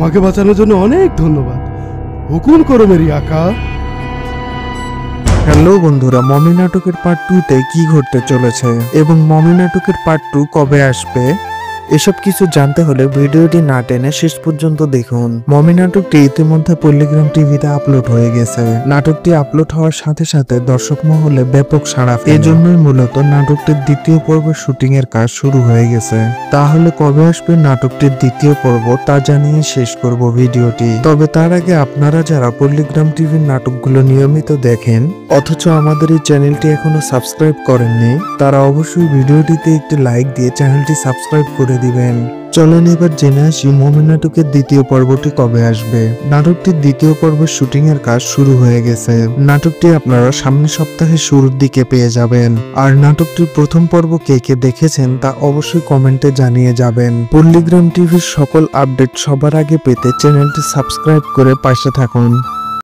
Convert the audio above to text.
আমাকে বাঁচানোর জন্য অনেক ধন্যবাদ। হুকুম করো মেরি আকা। হ্যালো বন্ধুরা, মমি নাটকের পার্ট 2-তে কি ঘটতে চলেছে এবং মমি নাটকের পার্ট 2 কবে আসবে, এসব কিছু জানতে হলে ভিডিওটি না টেনে শেষ পর্যন্ত দেখুন। মমি নাটকটি ইতিমধ্যে পল্লীগ্রাম টিভিতে আপলোড হয়ে গেছে। নাটকটি আপলোড হওয়ার সাথে সাথে দর্শক মহলে ব্যাপক সাড়া ফেলে। এজন্যই মূলত নাটকটির দ্বিতীয় পর্বের শুটিং এর কাজ শুরু হয়ে গেছে। তাহলে কবে আসবে নাটকটির দ্বিতীয় পর্ব তা জানিয়ে শেষ করব ভিডিওটি। তবে তার আগে আপনারা যারা পল্লীগ্রাম টিভির নাটকগুলো নিয়মিত দেখেন অথচ আমাদের এই চ্যানেলটি এখনো সাবস্ক্রাইব করেননি, তারা অবশ্যই ভিডিওটিতে একটি লাইক দিয়ে চ্যানেলটি সাবস্ক্রাইব করে দিবেন। চলেন এবার জেনে আসি মমি নাটকের দ্বিতীয় পর্বটি কবে আসবে। নাটকটির দ্বিতীয় পর্বের শুটিং এর কাজ শুরু হয়ে গেছে। নাটকটি আপনারা সামনের সপ্তাহের শুরুর দিকে পেয়ে যাবেন। আর নাটকটির প্রথম পর্ব কে কে দেখেছেন তা অবশ্যই কমেন্টে জানিয়ে যাবেন। পল্লীগ্রাম টিভির সকল আপডেট সবার আগে পেতে চ্যানেলটি সাবস্ক্রাইব করে পাশে থাকুন।